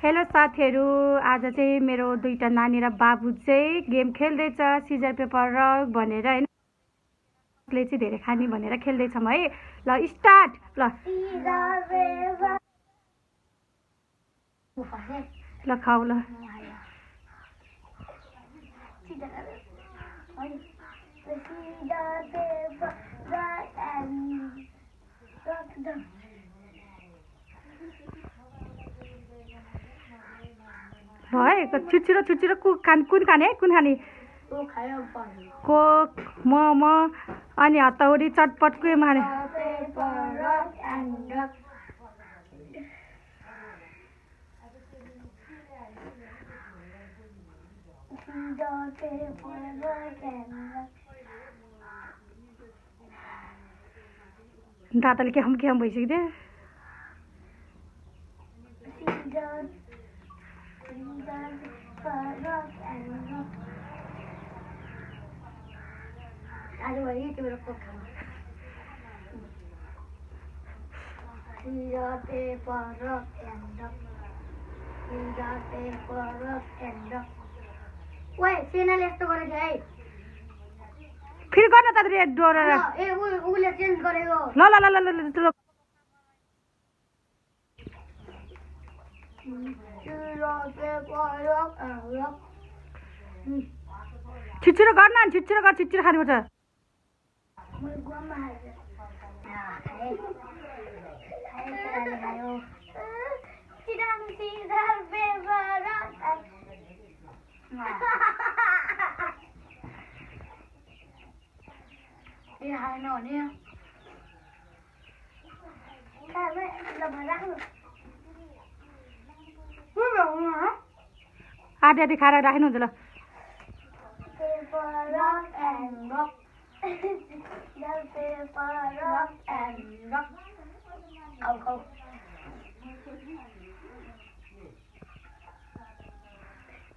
Hello साथीहरू, आज चाहिँ मेरो दुईटा नानी र बाबु चाहिँ गेम खेल्दैछ सिजर पेपर रक भनेर हैन। ले चाहिँ धेरै खानी भनेर खेल्दैछौँ है। ल स्टार्ट। ल खाऊ ल। भयो छिटो कुन खाने कोक मोमो अनि हतौडी चटपटको माने दादाले के हम भइसक्यो। आज वही तो मेरा कोक खाना सीधा पेपर रॉक एंड रॉक सीधा पेपर रॉक एंड रॉक ओए चैनल यस्तो गरेको है फेरि गर्न त रेड डोर ए उले चेन्ज गरेको ल ल ल ल ल सीधा पेपर रॉक एंड रॉक छिटो गर्न छिटो खानुपर्छ। मैले गुवामा खाए खायो सीधा पेपर रॉक ये हाय न भने खाए ल भराख्नु आधी खाएर राख्नुहुन्छ ल। Paper, rock and rock. The paper, rock and rock. Go.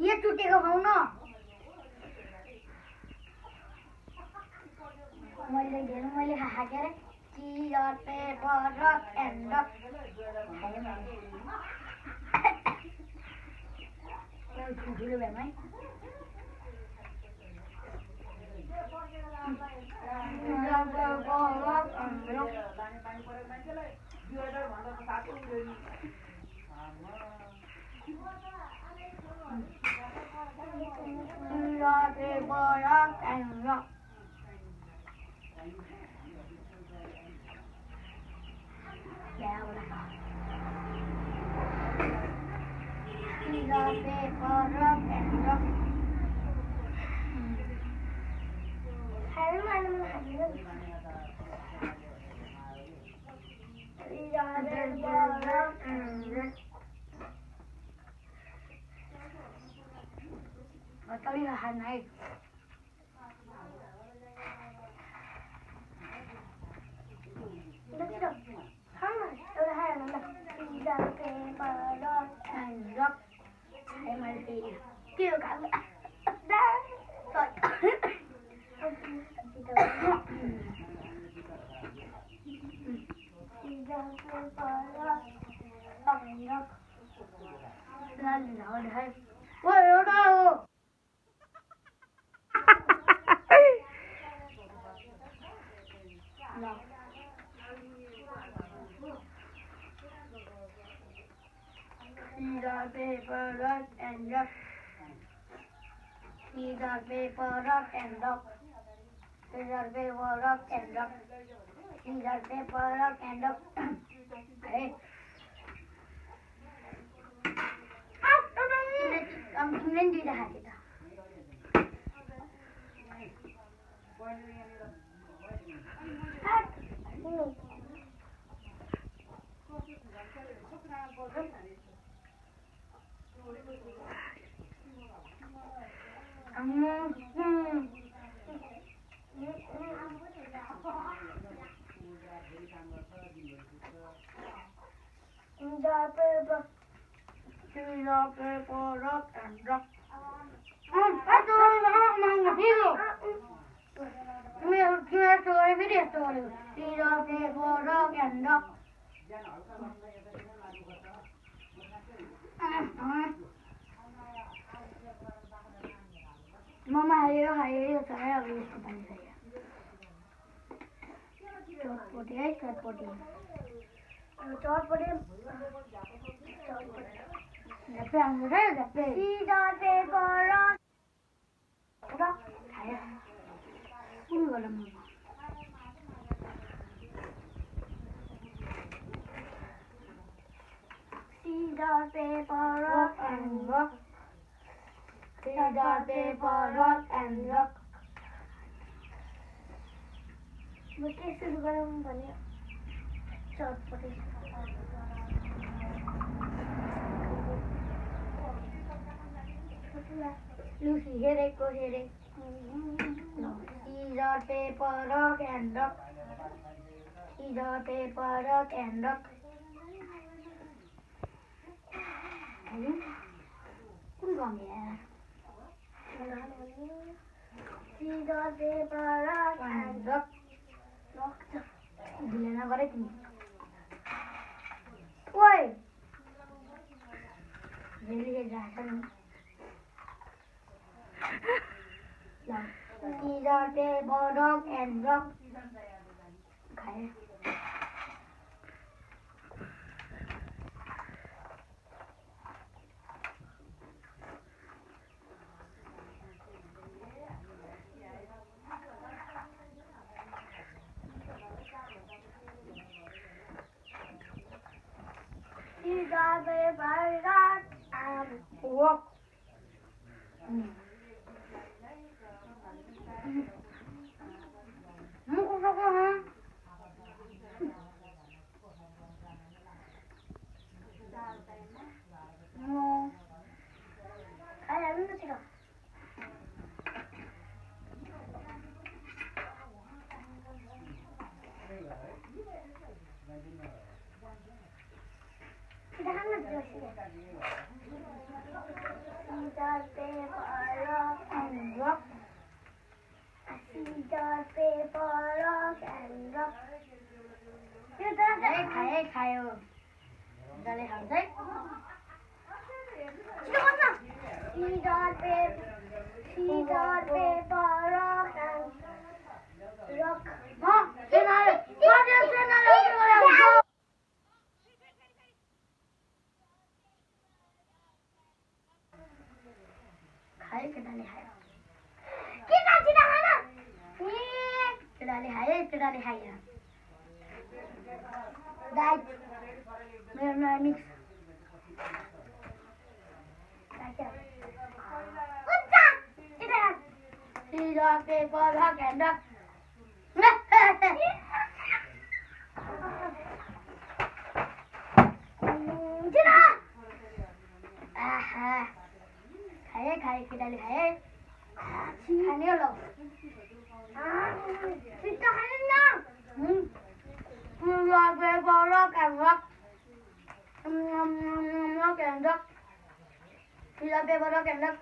ये टूटेगा खाऊ न मैले खा के रे सीधा पेपर रॉक एंड रॉक ठुलो बेमै Tadi lahan naik. Udah. Udah hai mana? Tidak paper rock and rock. Hai mati. Kêu cả. Dah. Rồi. Either paper, rock and rock. Either paper, rock and rock. Either paper, rock and rock. Either paper, rock and rock. Hey. Kemudian di dah kita. Paper, rock and rock. Video story. Paper, rock and rock. मम्मा हाल्यो यो छ है अब यसको पनि चाहियो चटपटी है चटपटी झ्याप्पै आउँछ है झ्याप्पै सिजर पेपर र खायो कुन गरौँ मम्मा scissor paper rock and rock scissor paper rock and rock म के सुरु गरौँ भने चटपटी लुसी हेरेको हेरे scissor paper rock and rock scissor paper rock and rock कुन गाउँ यार scissor paper rock and rock ढिलो नगरे तिमी ओइ झेलिए जान्छ नि scissor paper rock and rock खाए scissor paper rock and rock मुख सको हैं नो खाया नहीं तेरा kita kan nggak scissor paper rock and rock scissor paper rock and rock यो त खायो जले खान्छ है छिटो गर्नु scissor paper rock and rock खायो केटाले खायो केटाले खायो डाइट मेरो नयाँ mix scissor paper rock and rock खाए केटाले खाए खाने हो ल छिटो खाने न scissor paper rock and rock rock and rock scissor paper rock and rock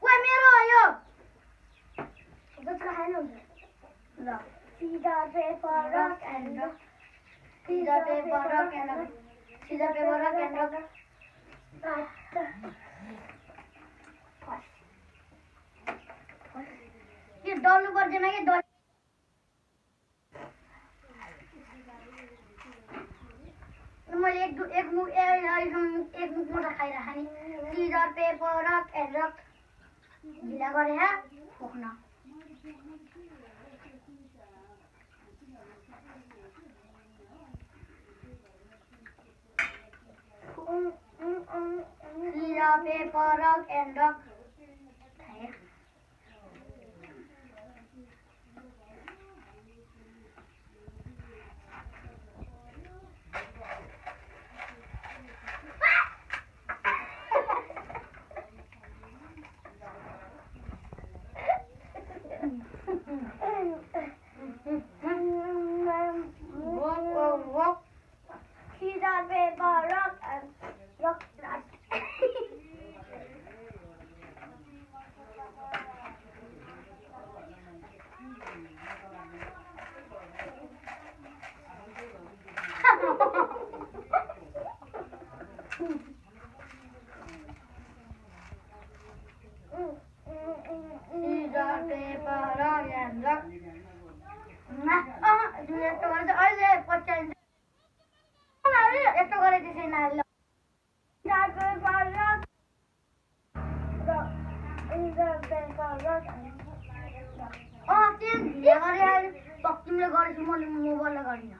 ओए मेरो हो यो जसको खानु हुन्छ ल scissor paper rock and rock scissor paper rock and rock scissor paper rock and rock यो डल्नु पर्दैन के डल मैले एक मुख मोटा खाइराख नि scissor paper rock and rock ढिला गरे हा फोक्न scissor paper rock and rock खाए Scissor, paper, rock and rock. तिमीले गरेछु मैले मोबाइललाई गरिनँ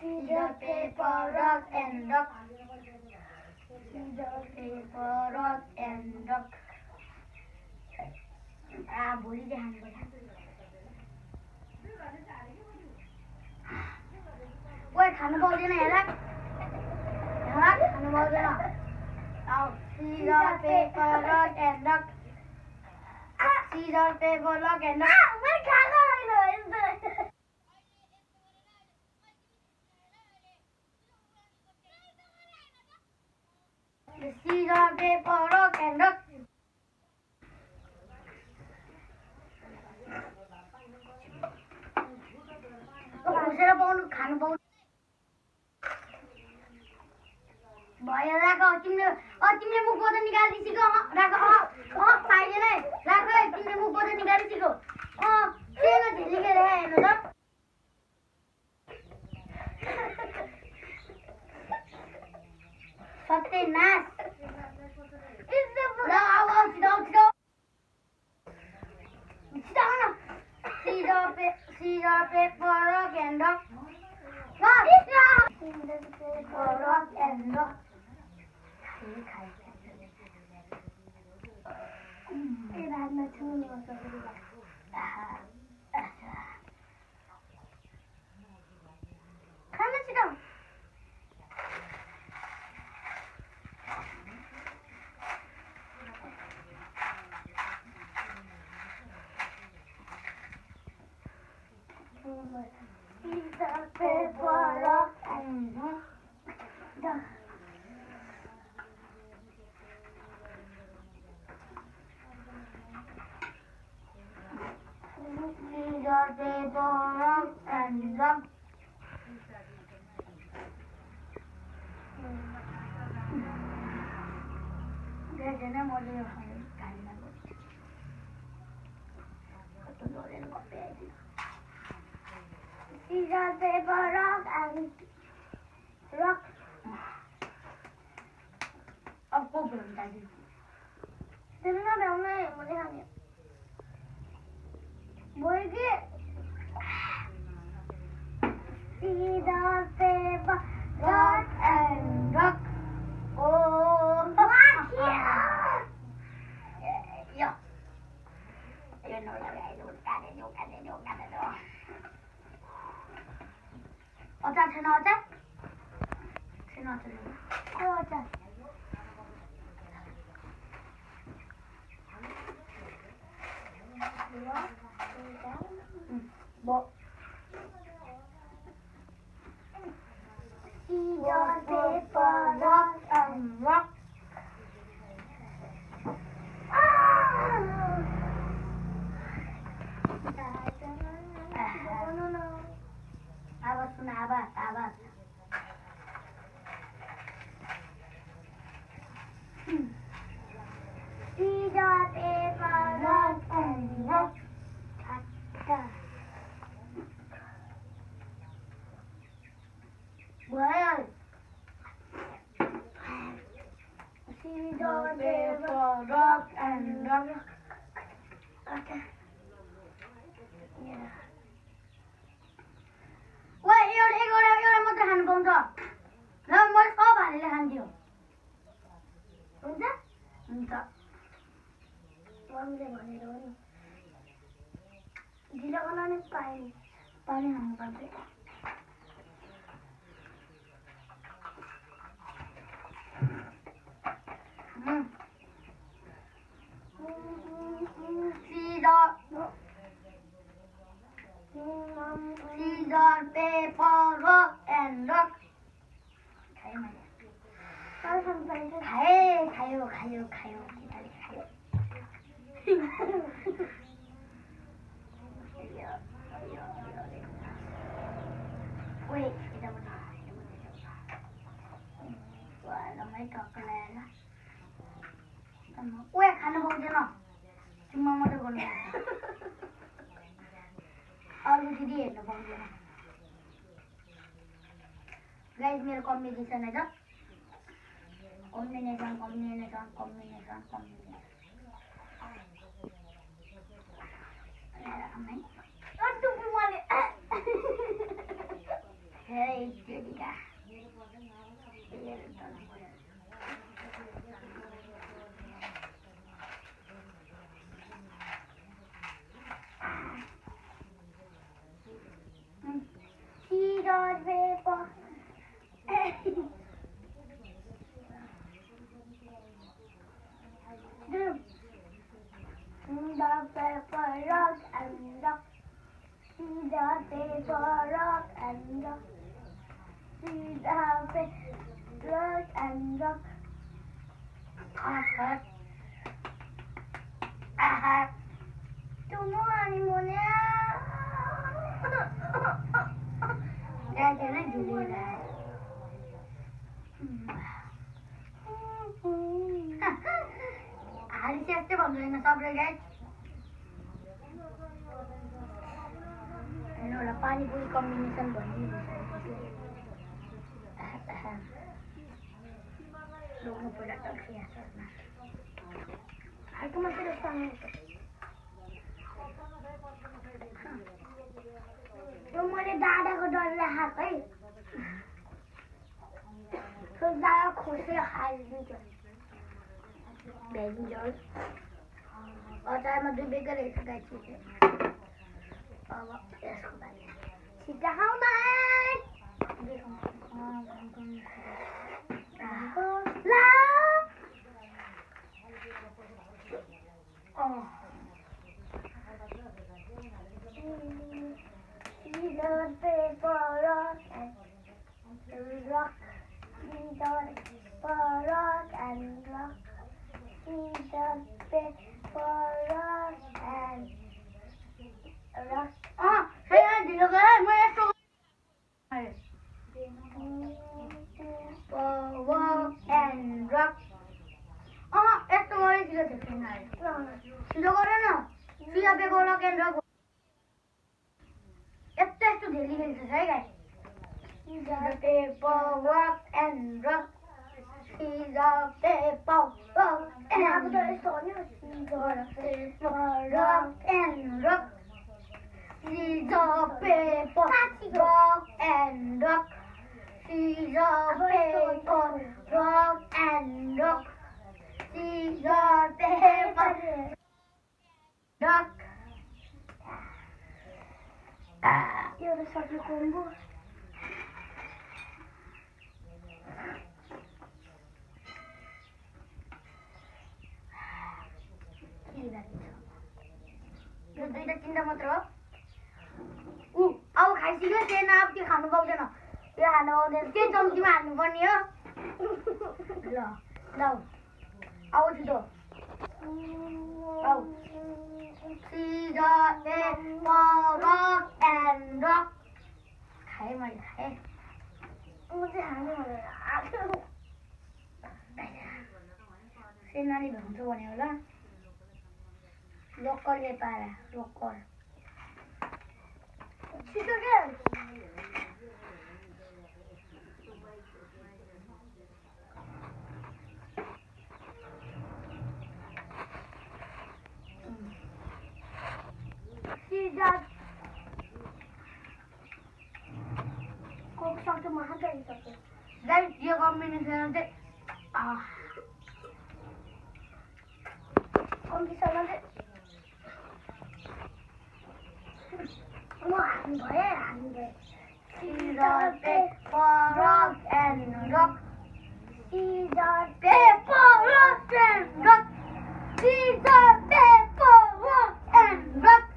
Scissor, paper, rock and rock. Scissor, paper, rock and rock. भोलि देखाउनु पर्छ ओए खानु पाउँदैन हेर खानु पाउँदैन Scissor, paper, rock and rock. Scissor, paper, rock and rock. मैले खाएको होइन Scissor, paper, rock and rock. खुसेर पाउनु खानु पाउनु भयो राख तिमीले मुखबाट निकालिदिसिको राख पाइँदैन है राख है तिमीले मुखबाट निकालिदिसिको केमा झिलिकेर हेर्नु त सत्यनाश Scissor, paper, rock and rock. Scissor, paper, rock and rock. खाना छिटो Scissor, paper, rock and rock. Scissor, paper, rock and rock. Scissor, paper, rock and rock. अब को बोलता है तेरा नाम है मुझे खाने बोलेगी Scissor, paper, rock and rock. Oh, yeah. You know that I don't got it. 어짜 지나오자? 지나오자. 뭐? Scissor, paper, rock and rock. आवाज सुना आवाज Scissor, paper, rock and rock. Well, Scissor, paper, rock and rock. Okay. Yeah. Wait, एउटा मात्र खानु पाउँछ ल मैले सब हालेर खान्छु हुन्छ मम्मीले भनेर हो नि ढिलो बनाउने पानी खानु पर्छ Scissor, paper, rock and rock. खायो Wait, Wait, खानु पाउँदैन चुम्मा मात्रै गर्नु अरू दिदी हेर्नु पाउँदैन गाइस मेरो कम्बिनेसन है त Combination. Aduh, balik. Hei, jadi kah? Scissors, paper. Scissors, paper, rock and rock. Scissors, paper, rock and rock. Scissors, paper, rock and rock. Tunggu animalnya. Jangan dulu lah. Hari siapa bangun sabar guys. Ano lah pani puri combination bani. Logo pada tak siasat na. Aku masih ada tangan. Yo मैले दादाको डरले खाएको है त्यो दादा खोसेर खाइदिन्छ भेजिन्छ अचारमा 2 बेगर रहेछ guys अब यसको बारे छिटो खाऊ न ला Scissors, paper, rock and rock. Scissors, paper, rock and rock. Scissors, paper, rock and rock. Saya juga kan, saya tu. Rock and rock. Itu mana juga terkenal. Sudah korang Scissors, paper, rock and rock. यस्तो धेरै खेल्छ है guys Scissors, paper, rock and rock. Scissors, paper, rock and rock. Scissors, paper, rock and rock. Scissors, paper, rock and rock. Scissors, paper, rock and rock. Scissors, paper, rock. Eu udah satu combo. यो दुईटा तिनटा मात्र हो अब खाइसक्यो त्यही अब त्यो खानु पाउँदैन त्यो खानु पाउँदैन त्यही चम्चीमा हाल्नुपर्ने हो ल ल आऊ छिटो आऊ Scissors, paper, rock and rock. खाए मैले खाए मुझे खाने वाला सेनाली भन्छ भने होला लोकलले पारा लोकल छिटो के Scissors. Kok satu mahal dari satu. Guys, dia combination nanti. Om bisa nanti. Wah, ini Scissors, paper, rock and rock. Scissors, paper, rock and rock. Scissors, paper, rock and rock.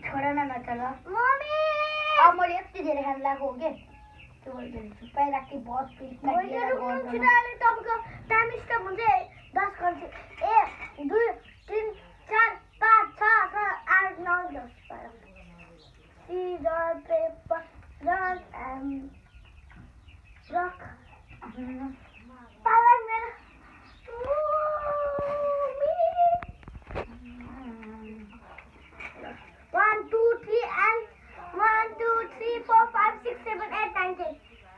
छोरा न नचल mummy अब मैले यति धेरै खान लागेको हो के त्यो मैले छुपाइ राख्थे बहुत पिस काटिएर गर्नु तपाईको टाइम स्टप हुन्छ 10 घण्टा 1 2 3 4 5 6 7 8 9 10 Scissors, paper, rock and rock. Pakai mana?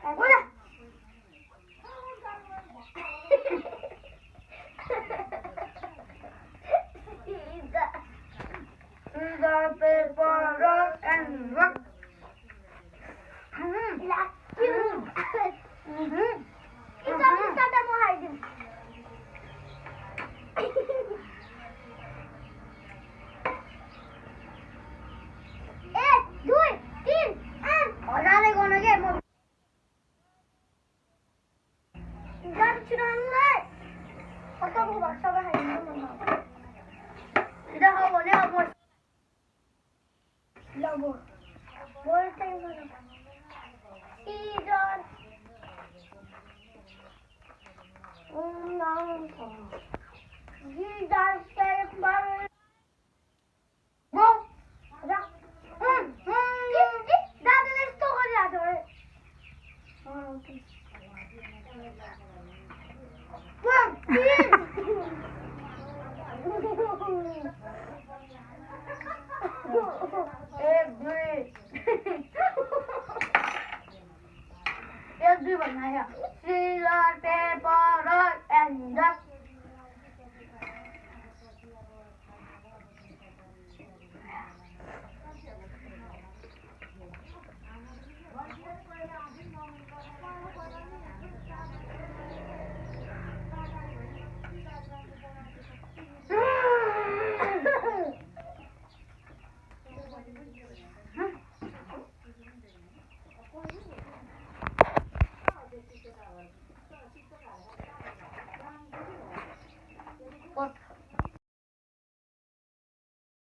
Hola. Scissors, paper, rock, and rock. Every बनना है scissors, paper, rock, and rock.